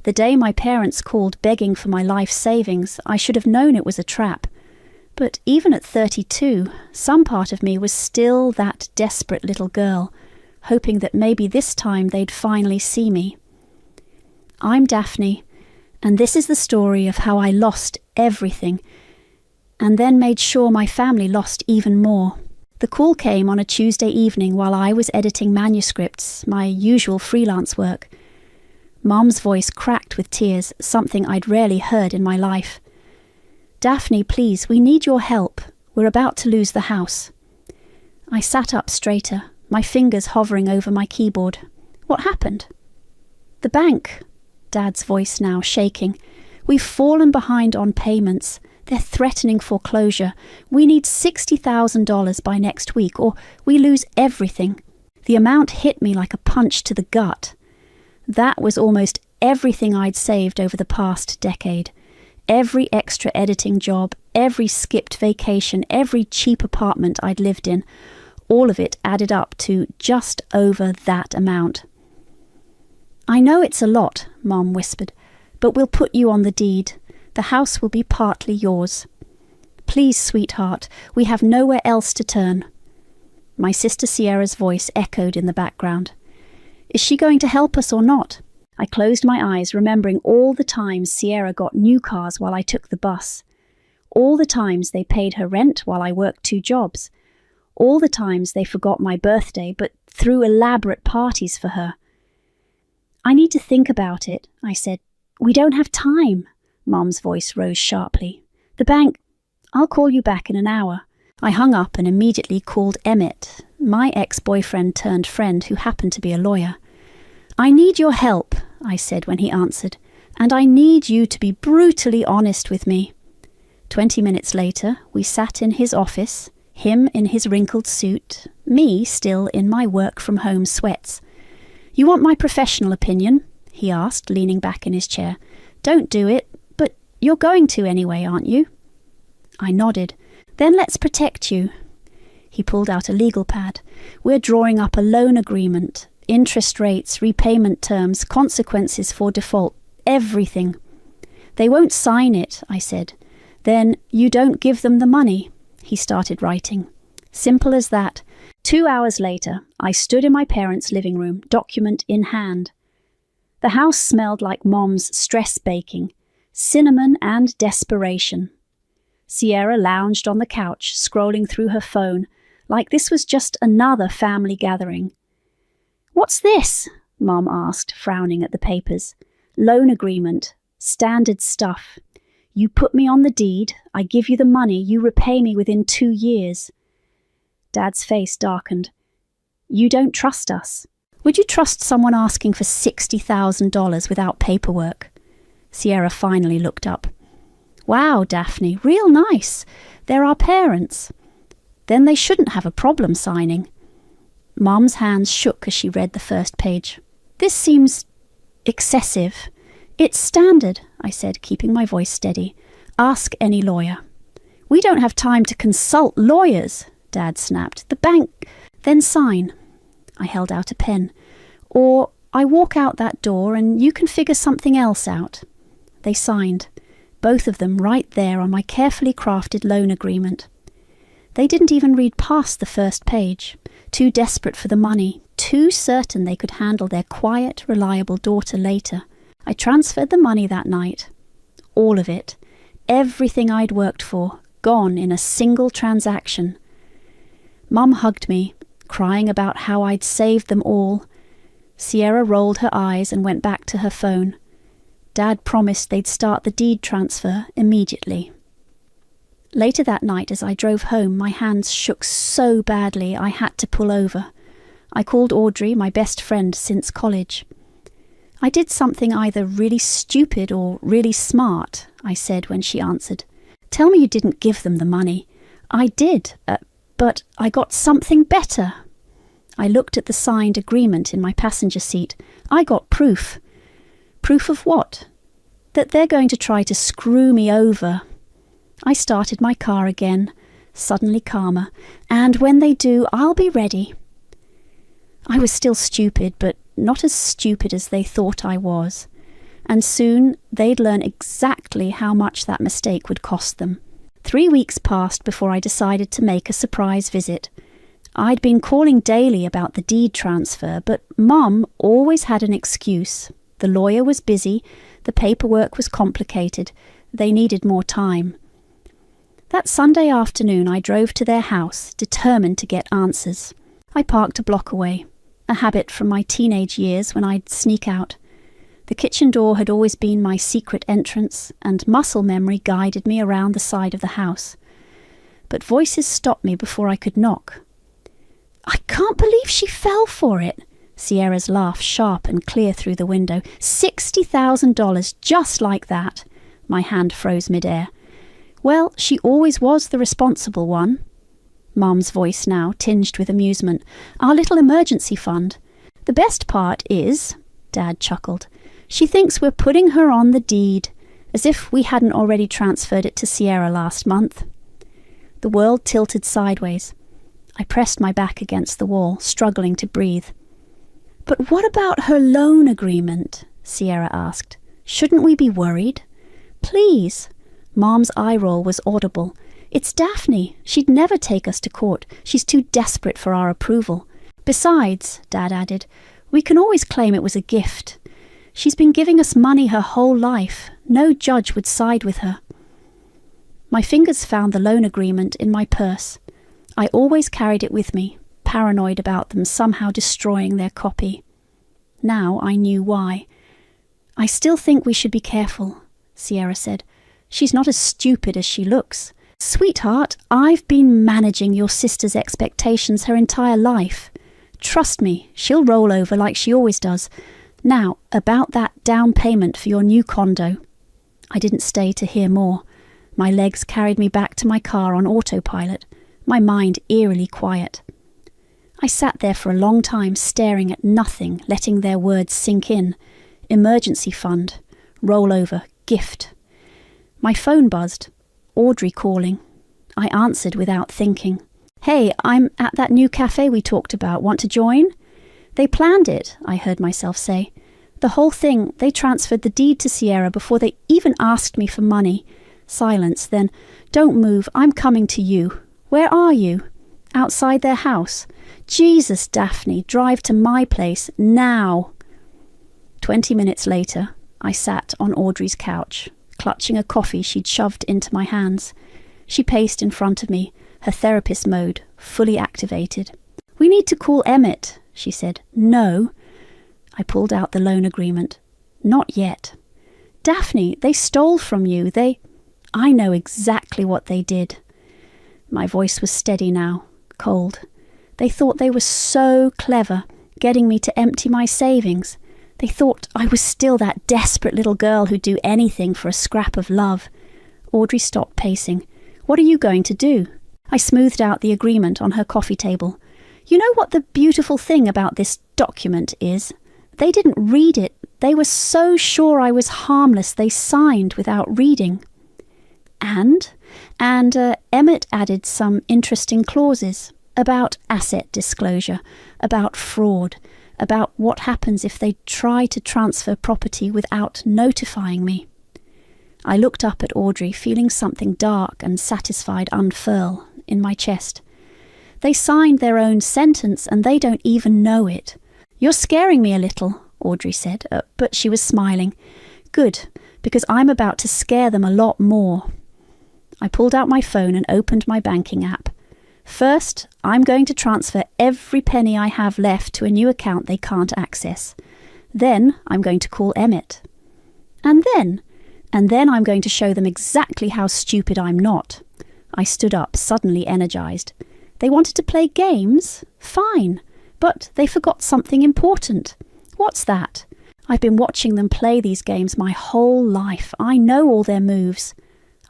The day my parents called begging for my life savings, I should have known it was a trap. But even at 32, some part of me was still that desperate little girl, hoping that maybe this time they'd finally see me. I'm Daphne, and this is the story of how I lost everything, and then made sure my family lost even more. The call came on a Tuesday evening while I was editing manuscripts, my usual freelance work. Mum's voice cracked with tears, something I'd rarely heard in my life. "Daphne, please, we need your help. We're about to lose the house." I sat up straighter, my fingers hovering over my keyboard. "What happened?" "The bank," Dad's voice now shaking. "We've fallen behind on payments. They're threatening foreclosure. We need $60,000 by next week, or we lose everything." The amount hit me like a punch to the gut. That was almost everything I'd saved over the past decade. Every extra editing job, every skipped vacation, every cheap apartment I'd lived in, all of it added up to just over that amount. "I know it's a lot," Mom whispered, "but we'll put you on the deed. The house will be partly yours. Please, sweetheart, we have nowhere else to turn." My sister Sierra's voice echoed in the background. "Is she going to help us or not?" I closed my eyes, remembering all the times Sierra got new cars while I took the bus. All the times they paid her rent while I worked 2 jobs. All the times they forgot my birthday but threw elaborate parties for her. "I need to think about it," I said. "We don't have time." Mom's voice rose sharply. "The bank, I'll call you back in an hour." I hung up and immediately called Emmett, my ex-boyfriend turned friend who happened to be a lawyer. "I need your help," I said when he answered, "and I need you to be brutally honest with me." 20 minutes later, we sat in his office, him in his wrinkled suit, me still in my work-from-home sweats. "You want my professional opinion?" he asked, leaning back in his chair. "Don't do it, but you're going to anyway, aren't you?" I nodded. "Then let's protect you." He pulled out a legal pad. "We're drawing up a loan agreement. Interest rates, repayment terms, consequences for default, everything." "They won't sign it," I said. "Then you don't give them the money." He started writing. Simple as that. 2 hours later, I stood in my parents' living room, document in hand. The house smelled like Mom's stress baking, cinnamon and desperation. Sierra lounged on the couch, scrolling through her phone, like this was just another family gathering. "What's this?" Mom asked, frowning at the papers. "Loan agreement. Standard stuff. You put me on the deed, I give you the money, you repay me within 2 years. Dad's face darkened. "You don't trust us. Would you trust someone asking for $60,000 without paperwork?" Sierra finally looked up. "Wow, Daphne, real nice. They're our parents. Then they shouldn't have a problem signing." Mom's hands shook as she read the first page. "This seems excessive." "It's standard," I said, keeping my voice steady. "Ask any lawyer." "We don't have time to consult lawyers," Dad snapped. "The bank..." "Then sign." I held out a pen. "Or I walk out that door and you can figure something else out." They signed, both of them right there on my carefully crafted loan agreement. They didn't even read past the first page, too desperate for the money, too certain they could handle their quiet, reliable daughter later. I transferred the money that night. All of it. Everything I'd worked for, gone in a single transaction. Mum hugged me, crying about how I'd saved them all. Sierra rolled her eyes and went back to her phone. Dad promised they'd start the deed transfer immediately. Later that night as I drove home, my hands shook so badly I had to pull over. I called Audrey, my best friend since college. "I did something either really stupid or really smart," I said when she answered. "Tell me you didn't give them the money." "I did, but I got something better." I looked at the signed agreement in my passenger seat. "I got proof." "Proof of what?" "That they're going to try to screw me over." I started my car again, suddenly calmer, "And when they do, I'll be ready." I was still stupid, but not as stupid as they thought I was. and soon they'd learn exactly how much that mistake would cost them. 3 weeks passed before I decided to make a surprise visit. I'd been calling daily about the deed transfer, but Mum always had an excuse. The lawyer was busy, the paperwork was complicated, they needed more time. That Sunday afternoon I drove to their house, determined to get answers. I parked a block away, a habit from my teenage years when I'd sneak out. The kitchen door had always been my secret entrance, and muscle memory guided me around the side of the house. But voices stopped me before I could knock. "I can't believe she fell for it." Sierra's laugh sharp and clear through the window. $60,000, just like that. My hand froze midair. "Well, she always was the responsible one." Mum's voice now tinged with amusement. "Our little emergency fund. The best part is," Dad chuckled, "she thinks we're putting her on the deed, as if we hadn't already transferred it to Sierra last month." The world tilted sideways. I pressed my back against the wall, struggling to breathe. "But what about her loan agreement?" Sierra asked. "Shouldn't we be worried?" "Please." Mom's eye roll was audible. "It's Daphne. She'd never take us to court. She's too desperate for our approval. Besides," Dad added, "we can always claim it was a gift. She's been giving us money her whole life. No judge would side with her." My fingers found the loan agreement in my purse. I always carried it with me, paranoid about them somehow destroying their copy. Now I knew why. "I still think we should be careful," Sierra said. "She's not as stupid as she looks. Sweetheart, I've been managing your sister's expectations her entire life. Trust me, she'll roll over like she always does. Now, about that down payment for your new condo." I didn't stay to hear more. My legs carried me back to my car on autopilot, my mind eerily quiet. I sat there for a long time staring at nothing, letting their words sink in. Emergency fund, rollover, gift. My phone buzzed. Audrey calling. I answered without thinking. "Hey, I'm at that new cafe we talked about. Want to join?" "They planned it," I heard myself say. "The whole thing, they transferred the deed to Sierra before they even asked me for money." Silence, then, "Don't move, I'm coming to you." "Where are you?" "Outside their house." "Jesus, Daphne, drive to my place, now." 20 minutes later, I sat on Audrey's couch, clutching a coffee she'd shoved into my hands. She paced in front of me, her therapist mode fully activated. "We need to call Emmett," she said. "No." I pulled out the loan agreement. "Not yet." "Daphne, they stole from you. I know exactly what they did." My voice was steady now, cold. "They thought they were so clever, getting me to empty my savings. They thought I was still that desperate little girl who'd do anything for a scrap of love." Audrey stopped pacing. "What are you going to do?" I smoothed out the agreement on her coffee table. "You know what the beautiful thing about this document is? They didn't read it. They were so sure I was harmless they signed without reading." And Emmett added some interesting clauses about asset disclosure, about fraud, about what happens if they try to transfer property without notifying me. I looked up at Audrey, feeling something dark and satisfied unfurl in my chest. "They signed their own sentence and they don't even know it." "You're scaring me a little," Audrey said, but she was smiling. "Good, because I'm about to scare them a lot more." I pulled out my phone and opened my banking app. "First, I'm going to transfer every penny I have left to a new account they can't access. Then I'm going to call Emmett. And then I'm going to show them exactly how stupid I'm not." I stood up, suddenly energized. "They wanted to play games? Fine. But they forgot something important." "What's that?" "I've been watching them play these games my whole life. I know all their moves."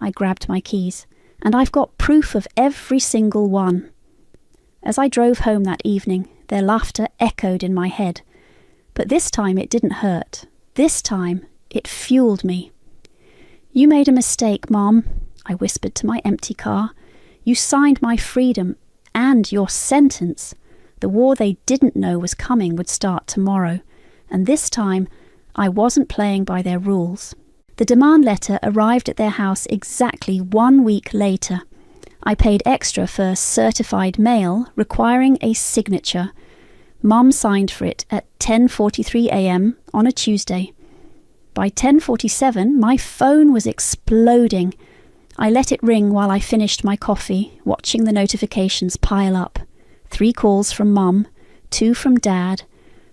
I grabbed my keys, and I've got proof of every single one. As I drove home that evening, their laughter echoed in my head. But this time it didn't hurt. This time it fueled me. "You made a mistake, Mom," I whispered to my empty car. "You signed my freedom and your sentence. The war they didn't know was coming would start tomorrow, and this time I wasn't playing by their rules. The demand letter arrived at their house exactly 1 week later. I paid extra for certified mail requiring a signature. Mum signed for it at 10:43 a.m. on a Tuesday. By 10:47, my phone was exploding. I let it ring while I finished my coffee, watching the notifications pile up. 3 calls from Mum, 2 from Dad,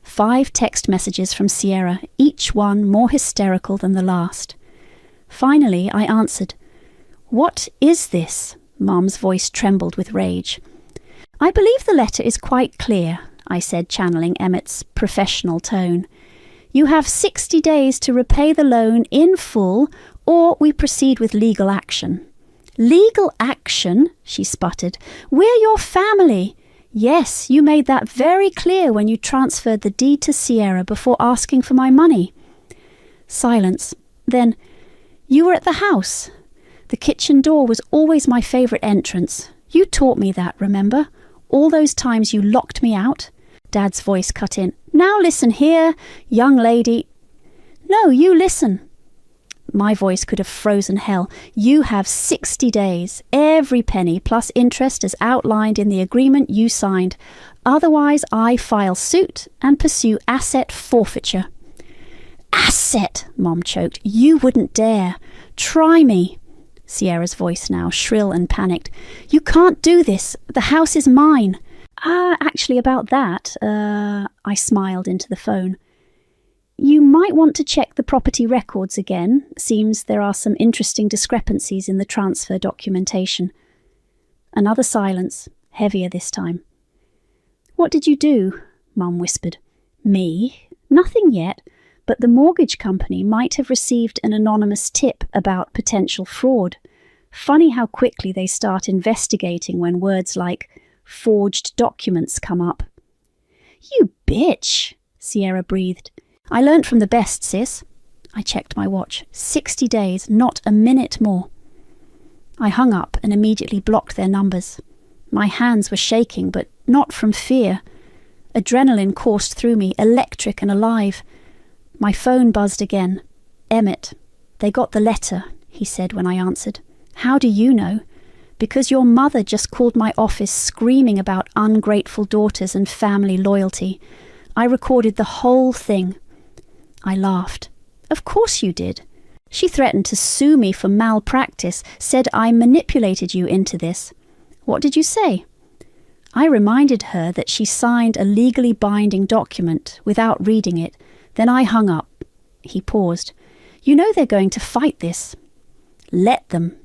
5 text messages from Sierra, each one more hysterical than the last. Finally, I answered. "What is this?" Mum's voice trembled with rage. "I believe the letter is quite clear," I said, channeling Emmett's professional tone. "You have 60 days to repay the loan in full, or we proceed with legal action." "Legal action?" she sputtered. "We're your family." "Yes, you made that very clear when you transferred the deed to Sierra before asking for my money." Silence. Then, "You were at the house. The kitchen door was always my favourite entrance. You taught me that, remember? All those times you locked me out." Dad's voice cut in. "Now listen here, young lady." "No, you listen." My voice could have frozen hell. "You have 60 days, every penny plus interest as outlined in the agreement you signed. Otherwise, I file suit and pursue asset forfeiture." "Asset," Mom choked. "You wouldn't dare. Try me." Sierra's voice now shrill and panicked. "You can't do this. The house is mine." Actually about that, I smiled into the phone. "You might want to check the property records again. Seems there are some interesting discrepancies in the transfer documentation." Another silence, heavier this time. "What did you do?" Mum whispered. "Me? Nothing yet, but the mortgage company might have received an anonymous tip about potential fraud. Funny how quickly they start investigating when words like forged documents come up." "You bitch," Sierra breathed. "I learnt from the best, sis." I checked my watch. 60 days, not a minute more. I hung up and immediately blocked their numbers. My hands were shaking, but not from fear. Adrenaline coursed through me, electric and alive. My phone buzzed again. "Emmett, they got the letter," he said when I answered. "How do you know?" "Because your mother just called my office screaming about ungrateful daughters and family loyalty. I recorded the whole thing." I laughed. "Of course you did. She threatened to sue me for malpractice, said I manipulated you into this. What did you say?" I reminded her that she signed a legally binding document without reading it. Then I hung up. He paused. "You know they're going to fight this." "Let them."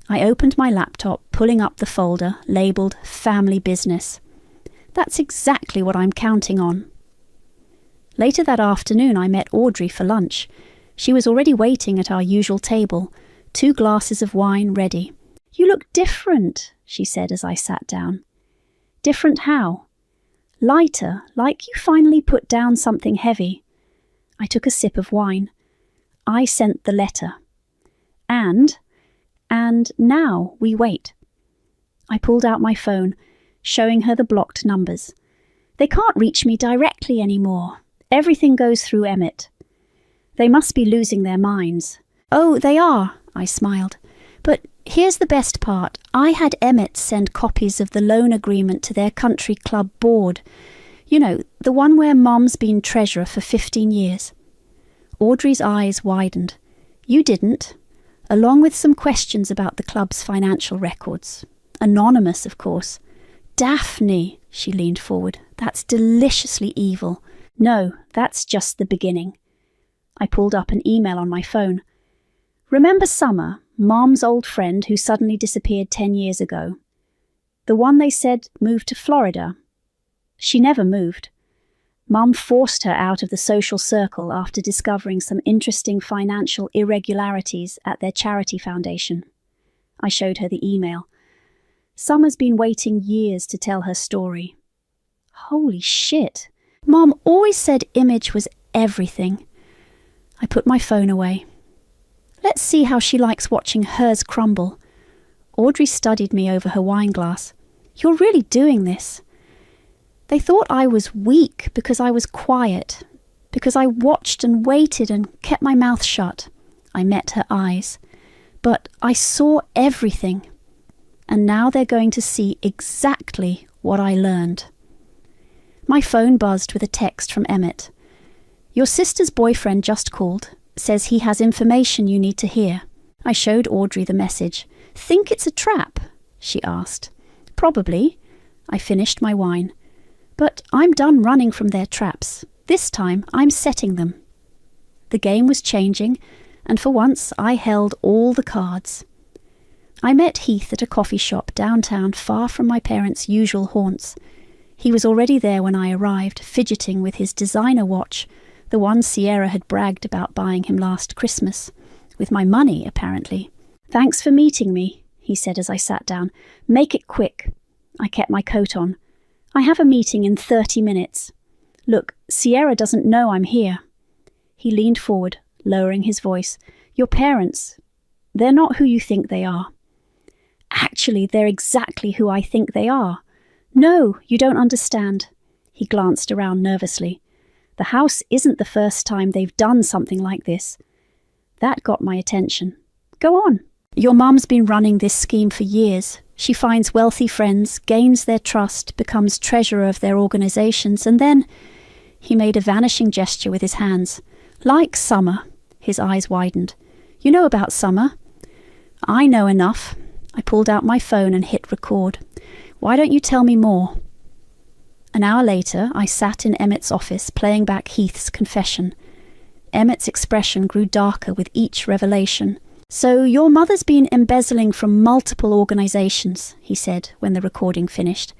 I opened my laptop, pulling up the folder labelled Family Business. That's exactly what I'm counting on. Later that afternoon I met Audrey for lunch. She was already waiting at our usual table, 2 glasses of wine ready. "You look different," she said as I sat down. "Different how?" "Lighter, like you finally put down something heavy." I took a sip of wine. "I sent the letter. And now we wait." I pulled out my phone, showing her the blocked numbers. "They can't reach me directly anymore. Everything goes through Emmett." "They must be losing their minds." "Oh, they are," I smiled. "But here's the best part. I had Emmett send copies of the loan agreement to their country club board. You know, the one where Mom's been treasurer for 15 years. Audrey's eyes widened. "You didn't?" Along with some questions about the club's financial records. Anonymous, of course. "Daphne," she leaned forward. "That's deliciously evil." "No, that's just the beginning." I pulled up an email on my phone. "Remember Summer, Mom's old friend who suddenly disappeared 10 years ago? The one they said moved to Florida? She never moved. Mum forced her out of the social circle after discovering some interesting financial irregularities at their charity foundation." I showed her the email. "Summer's been waiting years to tell her story." Holy shit. Mom always said image was everything. I put my phone away. Let's see how she likes watching hers crumble. Audrey studied me over her wine glass. "You're really doing this." They thought I was weak because I was quiet, because I watched and waited and kept my mouth shut. I met her eyes. But I saw everything. And now they're going to see exactly what I learned. My phone buzzed with a text from Emmett. Your sister's boyfriend just called. Says he has information you need to hear. I showed Audrey the message. Think it's a trap? She asked. Probably. I finished my wine. But I'm done running from their traps. This time I'm setting them. The game was changing, and for once I held all the cards. I met Heath at a coffee shop downtown, far from my parents' usual haunts. He was already there when I arrived, fidgeting with his designer watch, the one Sierra had bragged about buying him last Christmas. With my money, apparently. Thanks for meeting me, he said as I sat down. Make it quick. I kept my coat on. I have a meeting in 30 minutes. Look, Sierra doesn't know I'm here. He leaned forward, lowering his voice. Your parents, they're not who you think they are. Actually, they're exactly who I think they are. No, you don't understand. He glanced around nervously. The house isn't the first time they've done something like this. That got my attention. Go on. Your mum's been running this scheme for years. She finds wealthy friends, gains their trust, becomes treasurer of their organizations, and then... He made a vanishing gesture with his hands. Like Summer. His eyes widened. You know about Summer? I know enough. I pulled out my phone and hit record. Why don't you tell me more? An hour later, I sat in Emmett's office playing back Heath's confession. Emmett's expression grew darker with each revelation. So your mother's been embezzling from multiple organizations, he said when the recording finished.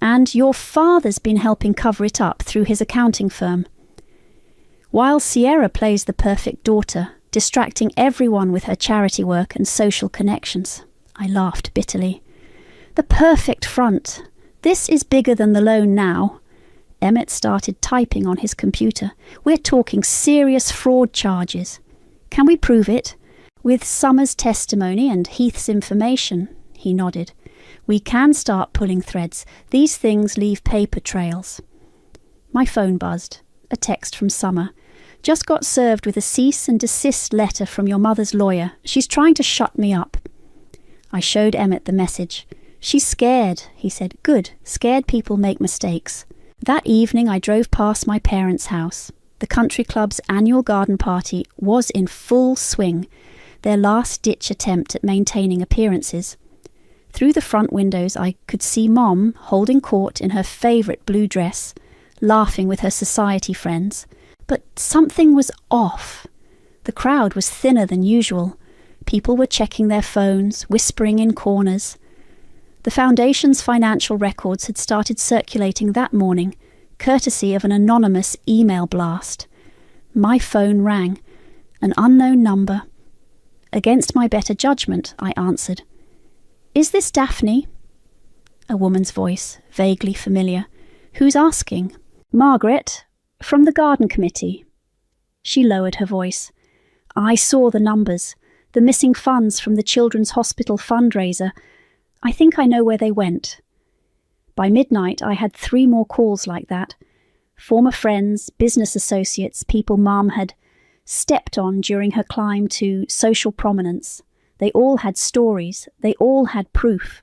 And your father's been helping cover it up through his accounting firm. While Sierra plays the perfect daughter, distracting everyone with her charity work and social connections. I laughed bitterly. The perfect front. This is bigger than the loan now. Emmett started typing on his computer. We're talking serious fraud charges. Can we prove it? With Summer's testimony and Heath's information, he nodded. We can start pulling threads. These things leave paper trails. My phone buzzed. A text from Summer. Just got served with a cease and desist letter from your mother's lawyer. She's trying to shut me up. I showed Emmett the message. She's scared, he said. Good. Scared people make mistakes. That evening I drove past my parents' house. The country club's annual garden party was in full swing, their last-ditch attempt at maintaining appearances. Through the front windows I could see Mom holding court in her favourite blue dress, laughing with her society friends. But something was off. The crowd was thinner than usual. People were checking their phones, whispering in corners. The Foundation's financial records had started circulating that morning, courtesy of an anonymous email blast. My phone rang. An unknown number. Against my better judgment, I answered. Is this Daphne? A woman's voice, vaguely familiar. Who's asking? Margaret, from the garden committee. She lowered her voice. I saw the numbers, the missing funds from the Children's Hospital fundraiser. I think I know where they went. By midnight, I had 3 more calls like that. Former friends, business associates, people Mom had stepped on during her climb to social prominence. They all had stories. They all had proof.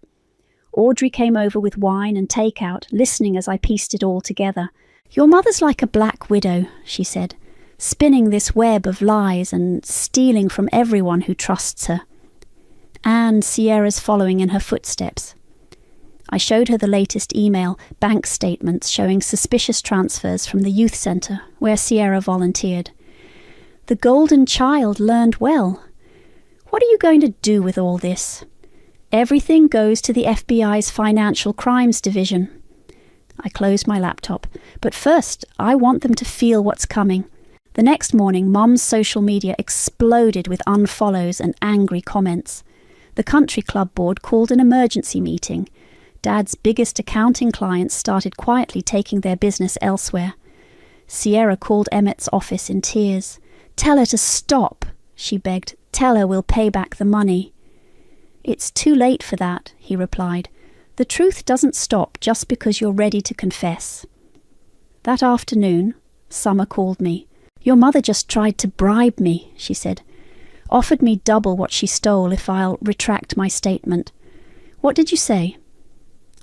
Audrey came over with wine and takeout, listening as I pieced it all together. Your mother's like a black widow, she said, spinning this web of lies and stealing from everyone who trusts her. And Sierra's following in her footsteps. I showed her the latest email, bank statements showing suspicious transfers from the youth centre where Sierra volunteered. The golden child learned well. What are you going to do with all this? Everything goes to the FBI's Financial Crimes Division. I closed my laptop, but first I want them to feel what's coming. The next morning, Mom's social media exploded with unfollows and angry comments. The country club board called an emergency meeting. Dad's biggest accounting clients started quietly taking their business elsewhere. Sierra called Emmett's office in tears. Tell her to stop, she begged. Tell her we'll pay back the money. It's too late for that, he replied. The truth doesn't stop just because you're ready to confess. That afternoon, Summer called me. Your mother just tried to bribe me, she said. Offered me double what she stole if I'll retract my statement. What did you say?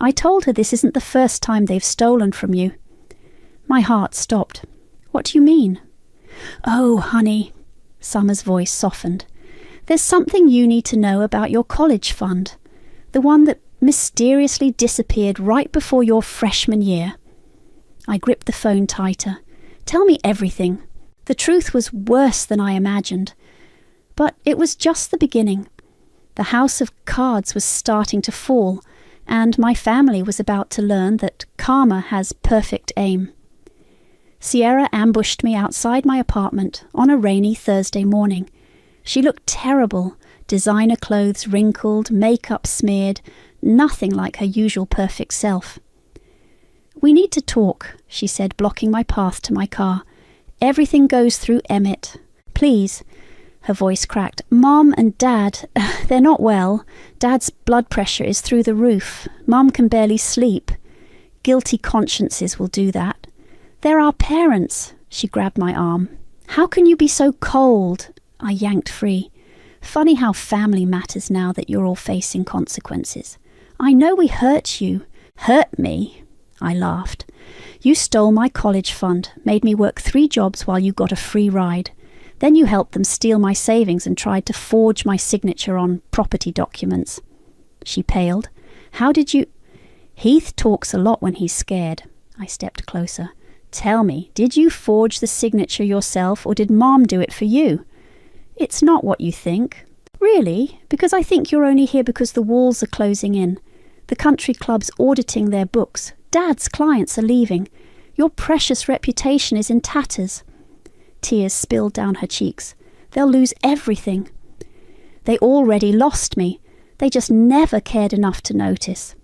I told her this isn't the first time they've stolen from you. My heart stopped. What do you mean? Oh, honey, Summer's voice softened. There's something you need to know about your college fund. The one that mysteriously disappeared right before your freshman year. I gripped the phone tighter. Tell me everything. The truth was worse than I imagined. But it was just the beginning. The house of cards was starting to fall, and my family was about to learn that karma has perfect aim. Sierra ambushed me outside my apartment on a rainy Thursday morning. She looked terrible, designer clothes wrinkled, makeup smeared, nothing like her usual perfect self. We need to talk, she said, blocking my path to my car. Everything goes through Emmett. Please. Her voice cracked. Mom and Dad, they're not well. Dad's blood pressure is through the roof. Mom can barely sleep. Guilty consciences will do that. They're our parents. She grabbed my arm. How can you be so cold? I yanked free. Funny how family matters now that you're all facing consequences. I know we hurt you. Hurt me? I laughed. You stole my college fund, made me work 3 jobs while you got a free ride. Then you helped them steal my savings and tried to forge my signature on property documents. She paled. How did you... Heath talks a lot when he's scared. I stepped closer. Tell me, did you forge the signature yourself or did Mom do it for you? It's not what you think. Really? Because I think you're only here because the walls are closing in. The country club's auditing their books. Dad's clients are leaving. Your precious reputation is in tatters. Tears spilled down her cheeks. They'll lose everything. They already lost me. They just never cared enough to notice.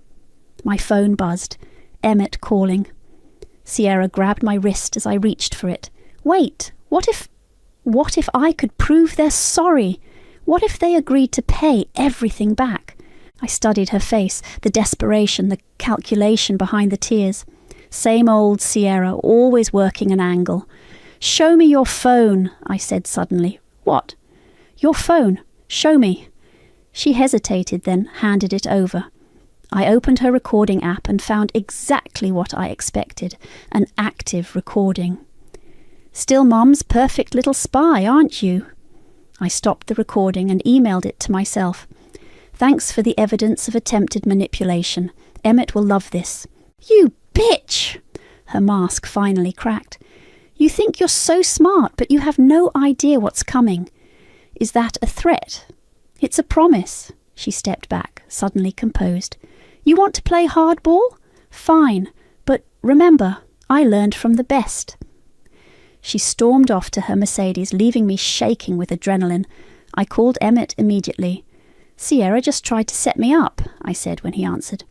My phone buzzed. Emmett calling. Sierra grabbed my wrist as I reached for it. Wait, what if I could prove they're sorry? What if they agreed to pay everything back? I studied her face, the desperation, the calculation behind the tears. Same old Sierra, always working an angle. Show me your phone, I said suddenly. What? Your phone. Show me. She hesitated, then handed it over. I opened her recording app and found exactly what I expected, an active recording. Still Mum's perfect little spy, aren't you? I stopped the recording and emailed it to myself. Thanks for the evidence of attempted manipulation. Emmett will love this. You bitch! Her mask finally cracked. You think you're so smart, but you have no idea what's coming. Is that a threat? It's a promise. She stepped back, suddenly composed. You want to play hardball? Fine, but remember, I learned from the best. She stormed off to her Mercedes, leaving me shaking with adrenaline. I called Emmett immediately. Sierra just tried to set me up, I said when he answered.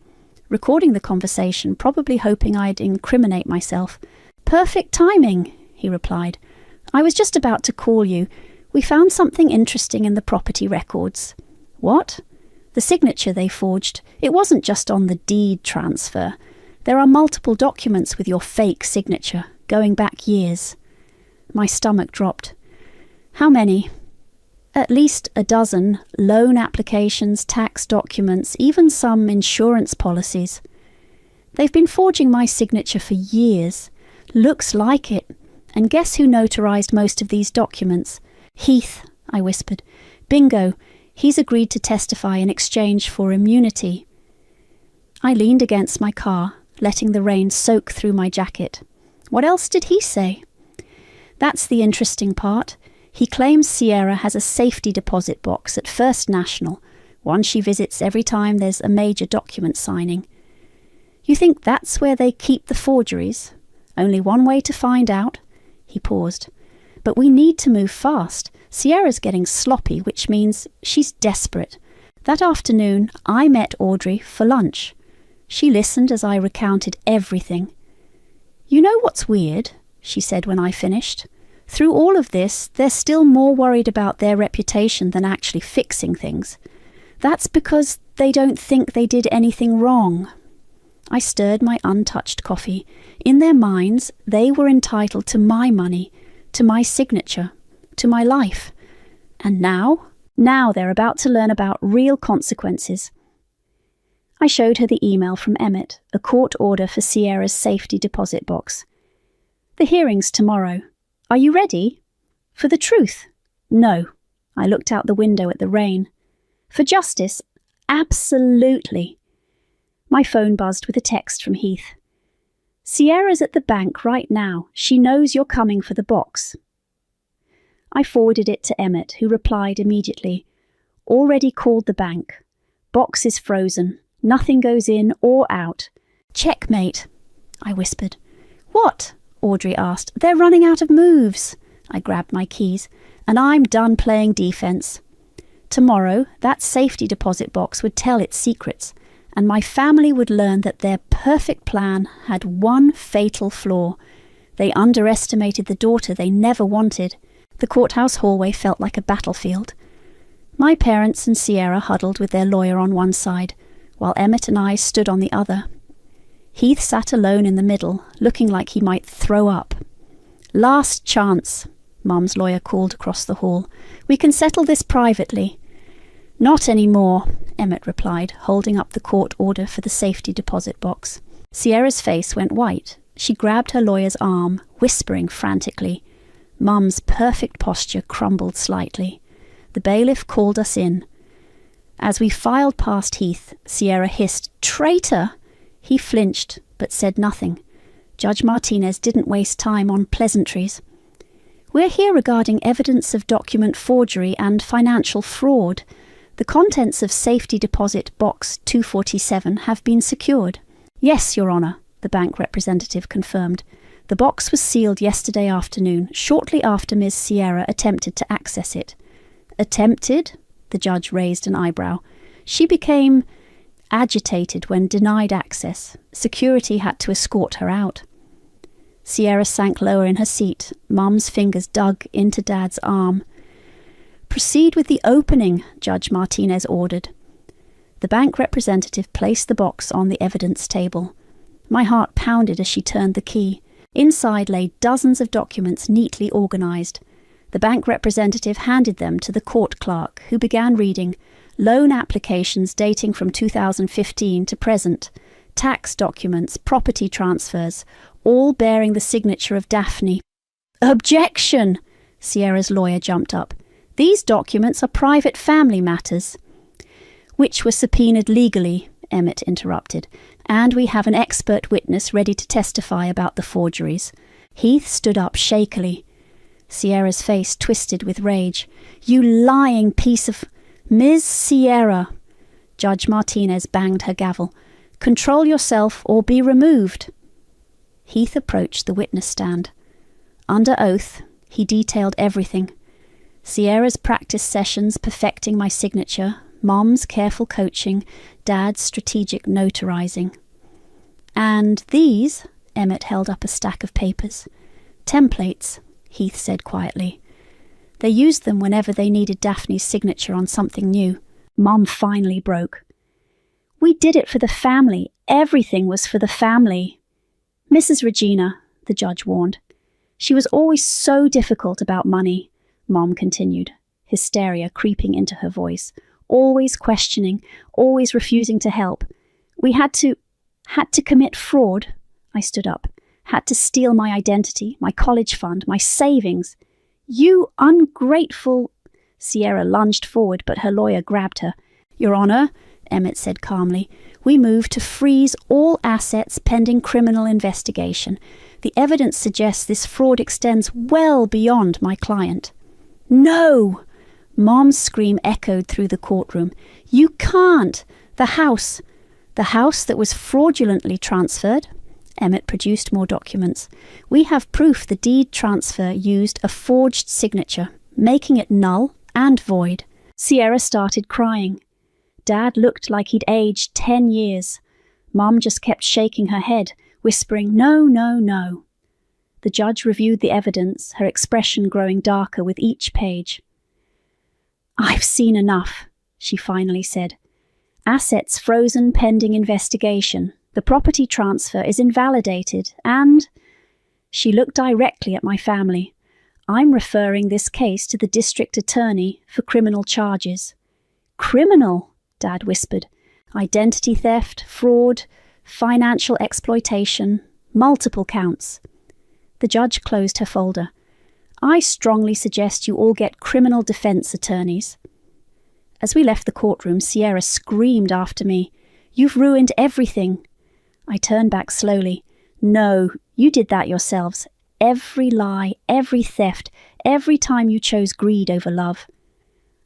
Recording the conversation, probably hoping I'd incriminate myself. Perfect timing, he replied. I was just about to call you. We found something interesting in the property records. What? The signature they forged. It wasn't just on the deed transfer. There are multiple documents with your fake signature, going back years. My stomach dropped. How many? At least a dozen. Loan applications, tax documents, even some insurance policies. They've been forging my signature for years. Looks like it. And guess who notarized most of these documents? Heath, I whispered. Bingo. He's agreed to testify in exchange for immunity. I leaned against my car, letting the rain soak through my jacket. What else did he say? That's the interesting part. He claims Sierra has a safety deposit box at First National, one she visits every time there's a major document signing. You think that's where they keep the forgeries? Only one way to find out? He paused. But we need to move fast. Sierra's getting sloppy, which means she's desperate. That afternoon, I met Audrey for lunch. She listened as I recounted everything. You know what's weird? She said when I finished. Through all of this, they're still more worried about their reputation than actually fixing things. That's because they don't think they did anything wrong. I stirred my untouched coffee. In their minds, they were entitled to my money, to my signature, to my life. And now they're about to learn about real consequences. I showed her the email from Emmett, a court order for Sierra's safety deposit box. The hearing's tomorrow. Are you ready? For the truth? No. I looked out the window at the rain. For justice? Absolutely. My phone buzzed with a text from Heath. Sierra's at the bank right now. She knows you're coming for the box. I forwarded it to Emmett, who replied immediately. Already called the bank. Box is frozen. Nothing goes in or out. Checkmate, I whispered. What? Audrey asked. They're running out of moves. I grabbed my keys. And I'm done playing defense. Tomorrow, that safety deposit box would tell its secrets, and my family would learn that their perfect plan had one fatal flaw. They underestimated the daughter they never wanted. The courthouse hallway felt like a battlefield. My parents and Sierra huddled with their lawyer on one side, while Emmett and I stood on the other. Heath sat alone in the middle, looking like he might throw up. Last chance, Mum's lawyer called across the hall. We can settle this privately. Not anymore, Emmett replied, holding up the court order for the safety deposit box. Sierra's face went white. She grabbed her lawyer's arm, whispering frantically. Mum's perfect posture crumbled slightly. The bailiff called us in. As we filed past Heath, Sierra hissed, "Traitor!" He flinched, but said nothing. Judge Martinez didn't waste time on pleasantries. We're here regarding evidence of document forgery and financial fraud. The contents of safety deposit box 247 have been secured. Yes, Your Honour, the bank representative confirmed. The box was sealed yesterday afternoon, shortly after Ms. Sierra attempted to access it. Attempted? The judge raised an eyebrow. She became agitated when denied access. Security had to escort her out. Sierra sank lower in her seat. Mum's fingers dug into Dad's arm. Proceed with the opening, Judge Martinez ordered. The bank representative placed the box on the evidence table. My heart pounded as she turned the key. Inside lay dozens of documents neatly organised. The bank representative handed them to the court clerk, who began reading loan applications dating from 2015 to present, tax documents, property transfers, all bearing the signature of Daphne. Objection! Sierra's lawyer jumped up. These documents are private family matters. Which were subpoenaed legally, Emmett interrupted, and we have an expert witness ready to testify about the forgeries. Heath stood up shakily. Sierra's face twisted with rage. You lying piece of... Ms. Sierra! Judge Martinez banged her gavel. Control yourself or be removed. Heath approached the witness stand. Under oath, he detailed everything. Sierra's practice sessions perfecting my signature, Mom's careful coaching, Dad's strategic notarizing. And these, Emmett held up a stack of papers. Templates, Heath said quietly. They used them whenever they needed Daphne's signature on something new. Mom finally broke. We did it for the family. Everything was for the family. Mrs. Regina, the judge warned. She was always so difficult about money, Mom continued, hysteria creeping into her voice. Always questioning, always refusing to help. We had to commit fraud. I stood up. Had to steal my identity, my college fund, my savings. You ungrateful... Sierra lunged forward, but her lawyer grabbed her. Your Honour, Emmett said calmly, we move to freeze all assets pending criminal investigation. The evidence suggests this fraud extends well beyond my client. No! Mom's scream echoed through the courtroom. You can't! The house that was fraudulently transferred. Emmett produced more documents. We have proof the deed transfer used a forged signature, making it null and void. Sierra started crying. Dad looked like he'd aged 10 years. Mom just kept shaking her head, whispering, no, no, no. The judge reviewed the evidence, her expression growing darker with each page. I've seen enough, she finally said. Assets frozen pending investigation. The property transfer is invalidated and... She looked directly at my family. I'm referring this case to the district attorney for criminal charges. Criminal, Dad whispered. Identity theft, fraud, financial exploitation, multiple counts. The judge closed her folder. I strongly suggest you all get criminal defense attorneys. As we left the courtroom, Sierra screamed after me. You've ruined everything. I turned back slowly. No, you did that yourselves. Every lie, every theft, every time you chose greed over love.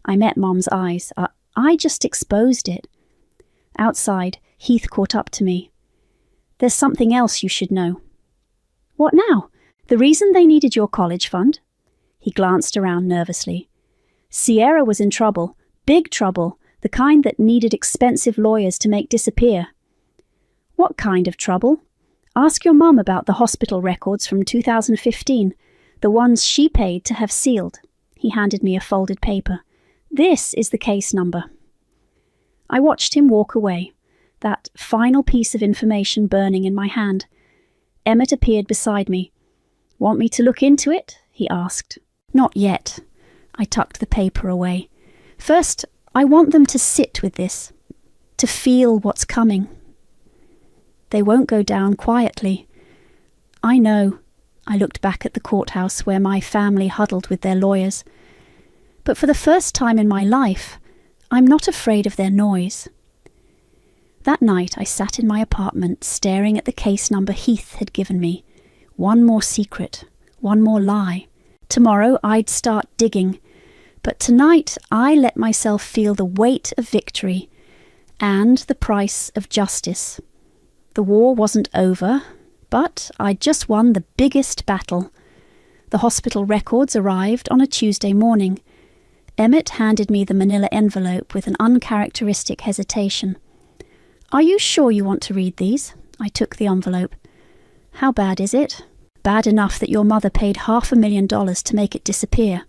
I met Mom's eyes. I just exposed it. Outside, Heath caught up to me. There's something else you should know. What now? The reason they needed your college fund? He glanced around nervously. Sierra was in trouble, big trouble, the kind that needed expensive lawyers to make disappear. What kind of trouble? Ask your mum about the hospital records from 2015, the ones she paid to have sealed. He handed me a folded paper. This is the case number. I watched him walk away, that final piece of information burning in my hand. Emmett appeared beside me. Want me to look into it? He asked. Not yet. I tucked the paper away. First, I want them to sit with this, to feel what's coming. They won't go down quietly. I know. I looked back at the courthouse where my family huddled with their lawyers. But for the first time in my life, I'm not afraid of their noise. That night I sat in my apartment staring at the case number Heath had given me. One more secret, one more lie. Tomorrow I'd start digging. But tonight I let myself feel the weight of victory and the price of justice. The war wasn't over, but I'd just won the biggest battle. The hospital records arrived on a Tuesday morning. Emmett handed me the manila envelope with an uncharacteristic hesitation. Are you sure you want to read these? I took the envelope. How bad is it? Bad enough that your mother paid $500,000 to make it disappear.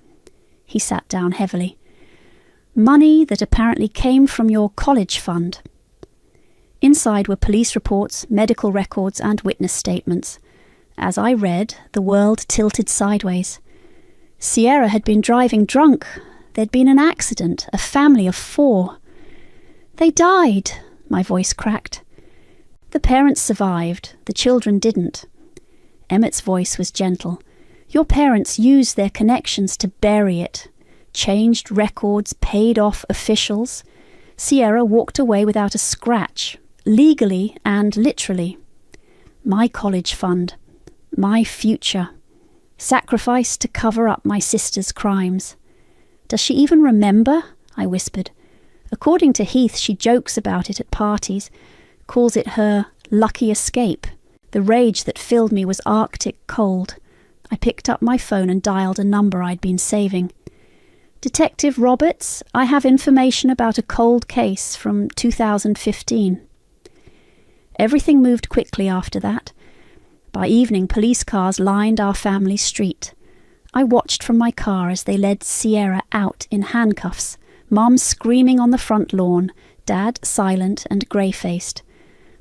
He sat down heavily. Money that apparently came from your college fund. Inside were police reports, medical records, and witness statements. As I read, the world tilted sideways. Sierra had been driving drunk. There'd been an accident, a family of 4. They died, my voice cracked. The parents survived, the children didn't. Emmett's voice was gentle. Your parents used their connections to bury it. Changed records, paid off officials. Sierra walked away without a scratch, legally and literally. My college fund. My future. Sacrificed to cover up my sister's crimes. Does she even remember? I whispered. According to Heath, she jokes about it at parties, calls it her lucky escape. The rage that filled me was arctic cold. I picked up my phone and dialed a number I'd been saving. Detective Roberts, I have information about a cold case from 2015. Everything moved quickly after that. By evening, police cars lined our family street. I watched from my car as they led Sierra out in handcuffs, Mom screaming on the front lawn, Dad silent and grey-faced.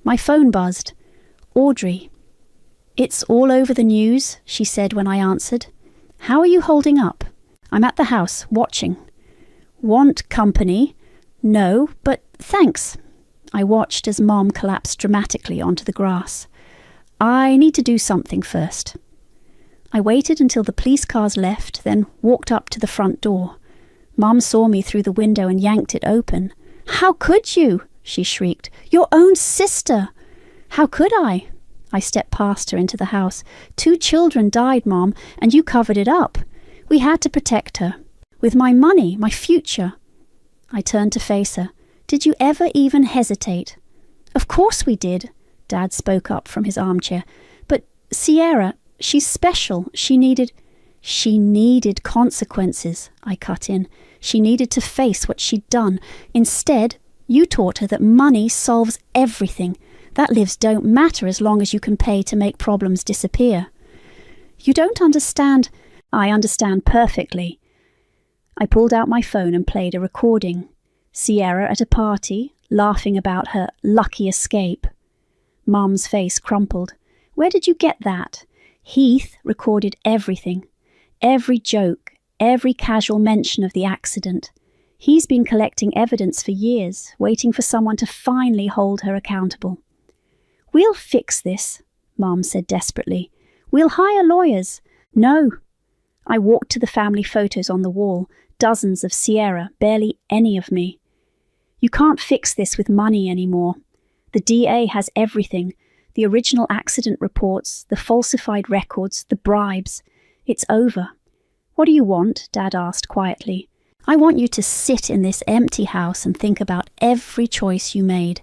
My phone buzzed. Audrey. It's all over the news, she said when I answered. How are you holding up? I'm at the house, watching. Want company? No, but thanks. I watched as Mom collapsed dramatically onto the grass. I need to do something first. I waited until the police cars left, then walked up to the front door. Mom saw me through the window and yanked it open. How could you? She shrieked. Your own sister! How could I? I stepped past her into the house. 2 children died, Mom, and you covered it up. We had to protect her. With my money, my future. I turned to face her. Did you ever even hesitate? Of course we did, Dad spoke up from his armchair. But Sierra, she's special. She needed consequences, I cut in. She needed to face what she'd done. Instead, you taught her that money solves everything. That lives don't matter as long as you can pay to make problems disappear. You don't understand. I understand perfectly. I pulled out my phone and played a recording. Sierra at a party, laughing about her lucky escape. Mum's face crumpled. Where did you get that? Heath recorded everything. Every joke, every casual mention of the accident. He's been collecting evidence for years, waiting for someone to finally hold her accountable. "We'll fix this," Mom said desperately. "We'll hire lawyers." "No." I walked to the family photos on the wall, dozens of Sierra, barely any of me. "You can't fix this with money anymore. The DA has everything, the original accident reports, the falsified records, the bribes. It's over." "What do you want?" Dad asked quietly. "I want you to sit in this empty house and think about every choice you made,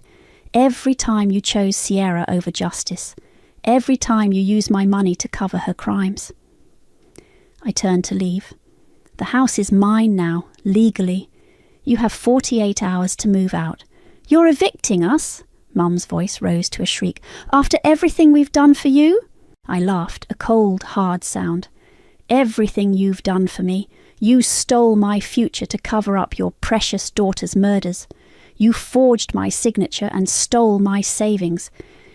every time you chose Sierra over justice, every time you used my money to cover her crimes." I turned to leave. "The house is mine now, legally. You have 48 hours to move out." "You're evicting us?" Mum's voice rose to a shriek. "After everything we've done for you?" I laughed, a cold, hard sound. "Everything you've done for me. You stole my future to cover up your precious daughter's murders. You forged my signature and stole my savings.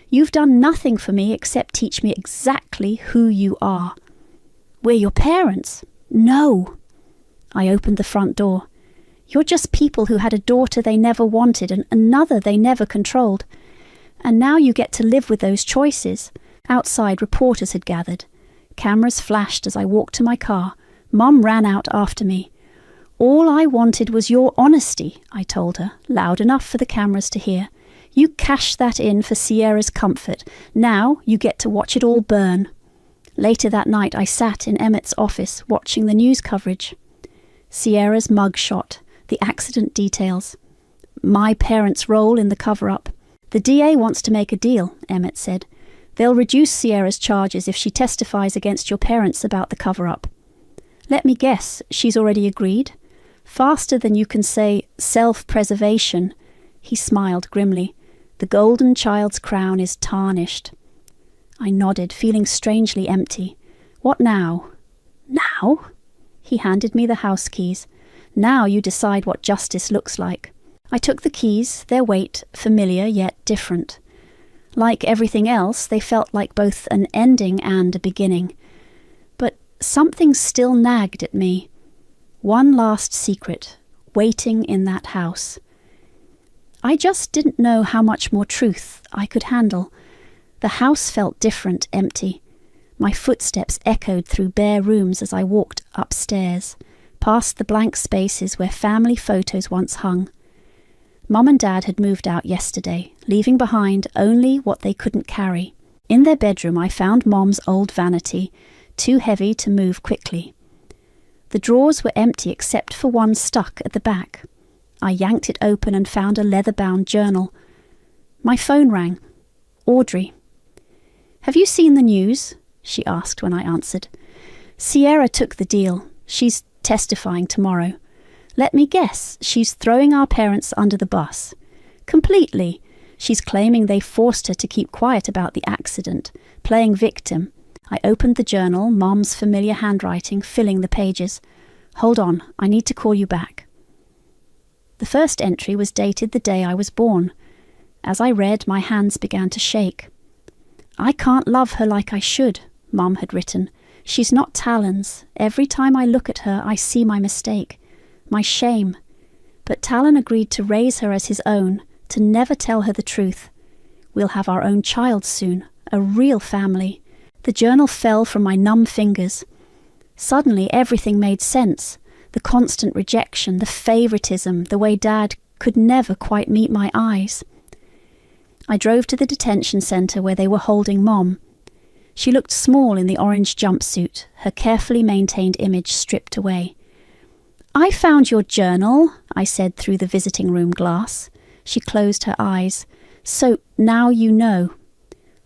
You've done nothing for me except teach me exactly who you are." "We're your parents." "No." I opened the front door. "You're just people who had a daughter they never wanted and another they never controlled. And now you get to live with those choices." Outside, reporters had gathered. Cameras flashed as I walked to my car. Mum ran out after me. "All I wanted was your honesty," I told her, loud enough for the cameras to hear. "You cashed that in for Sierra's comfort. Now you get to watch it all burn." Later that night, I sat in Emmett's office watching the news coverage. Sierra's mugshot, the accident details, my parents' role in the cover-up. "The DA wants to make a deal," Emmett said. "They'll reduce Sierra's charges if she testifies against your parents about the cover-up." "Let me guess, she's already agreed?" "Faster than you can say self-preservation." He smiled grimly. "The golden child's crown is tarnished." I nodded, feeling strangely empty. "What now?" "Now?" He handed me the house keys. "Now you decide what justice looks like." I took the keys, their weight, familiar yet different. Like everything else, they felt like both an ending and a beginning. But something still nagged at me. One last secret, waiting in that house. I just didn't know how much more truth I could handle. The house felt different, empty. My footsteps echoed through bare rooms as I walked upstairs, past the blank spaces where family photos once hung. Mum and Dad had moved out yesterday, leaving behind only what they couldn't carry. In their bedroom I found Mom's old vanity, too heavy to move quickly. The drawers were empty except for one stuck at the back. I yanked it open and found a leather-bound journal. My phone rang. Audrey. "Have you seen the news?" she asked when I answered. "Sierra took the deal. She's testifying tomorrow. Let me guess, she's throwing our parents under the bus." "Completely. She's claiming they forced her to keep quiet about the accident, playing victim." I opened the journal, Mom's familiar handwriting filling the pages. "Hold on, I need to call you back." The first entry was dated the day I was born. As I read, my hands began to shake. "I can't love her like I should," Mom had written. "She's not Talon's. Every time I look at her, I see my mistake, my shame. But Talon agreed to raise her as his own, to never tell her the truth. We'll have our own child soon, a real family." The journal fell from my numb fingers. Suddenly everything made sense. The constant rejection, the favoritism, the way Dad could never quite meet my eyes. I drove to the detention centre where they were holding Mom. She looked small in the orange jumpsuit, her carefully maintained image stripped away. "I found your journal," I said through the visiting room glass. She closed her eyes. "So now you know.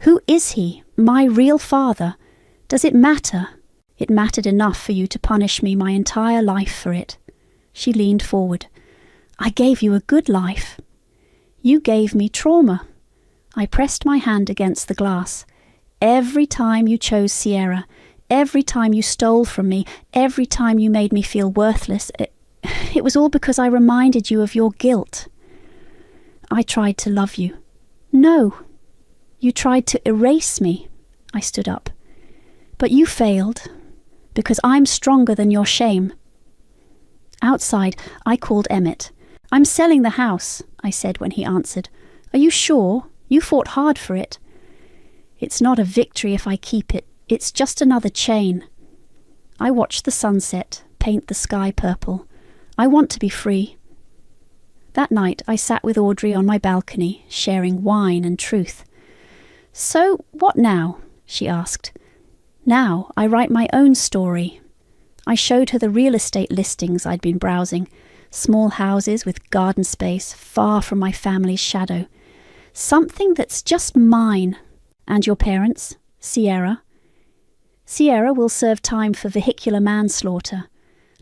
Who is he? My real father? Does it matter?" "It mattered enough for you to punish me my entire life for it." She leaned forward. "I gave you a good life." "You gave me trauma." I pressed my hand against the glass. "Every time you chose Sierra, every time you stole from me, every time you made me feel worthless, it was all because I reminded you of your guilt. I tried to love you." "No. You tried to erase me." I stood up. "But you failed. because I'm stronger than your shame." Outside, I called Emmett. "I'm selling the house," I said when he answered. "Are you sure? You fought hard for it." "It's not a victory if I keep it. It's just another chain." I watched the sunset paint the sky purple. I want to be free. That night I sat with Audrey on my balcony, sharing wine and truth. "So, what now?" she asked. "Now I write my own story." I showed her the real estate listings I'd been browsing, small houses with garden space far from my family's shadow. Something that's just mine. "And your parents? Sierra?" "Sierra will serve time for vehicular manslaughter.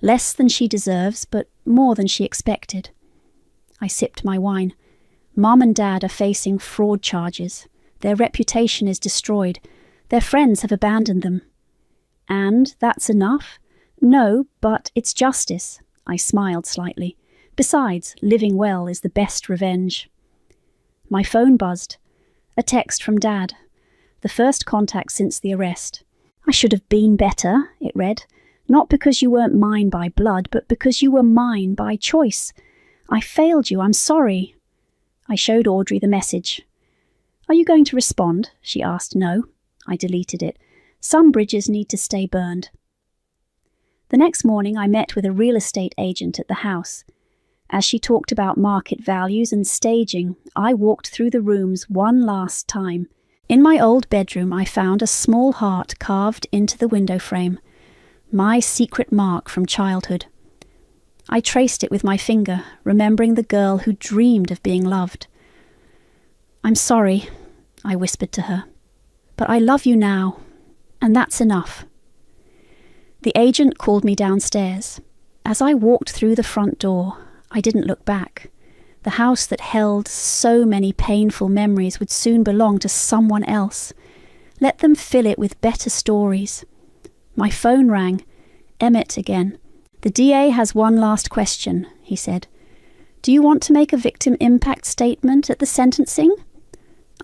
Less than she deserves, but more than she expected." I sipped my wine. "Mom and Dad are facing fraud charges. Their reputation is destroyed. Their friends have abandoned them." "And that's enough?" "No, but it's justice." I smiled slightly. "Besides, living well is the best revenge." My phone buzzed. A text from Dad. The first contact since the arrest. "I should have been better," it read. "Not because you weren't mine by blood, but because you were mine by choice. I failed you, I'm sorry." I showed Audrey the message. "Are you going to respond?" she asked. "No." I deleted it. Some bridges need to stay burned. The next morning I met with a real estate agent at the house. As she talked about market values and staging, I walked through the rooms one last time. In my old bedroom I found a small heart carved into the window frame. My secret mark from childhood. I traced it with my finger, remembering the girl who dreamed of being loved. "I'm sorry," I whispered to her, "but I love you now, and that's enough." The agent called me downstairs. As I walked through the front door, I didn't look back. The house that held so many painful memories would soon belong to someone else. Let them fill it with better stories. My phone rang. Emmett again. "The DA has one last question," he said. "Do you want to make a victim impact statement at the sentencing?"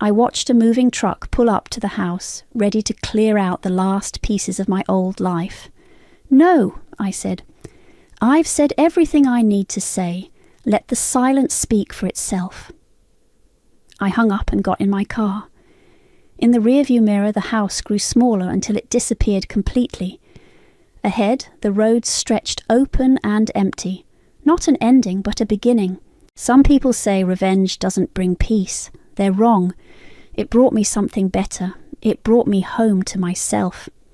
I watched a moving truck pull up to the house, ready to clear out the last pieces of my old life. "No," I said. "I've said everything I need to say. Let the silence speak for itself." I hung up and got in my car. In the rearview mirror, the house grew smaller until it disappeared completely. Ahead, the road stretched open and empty. Not an ending, but a beginning. Some people say revenge doesn't bring peace. They're wrong. It brought me something better. It brought me home to myself.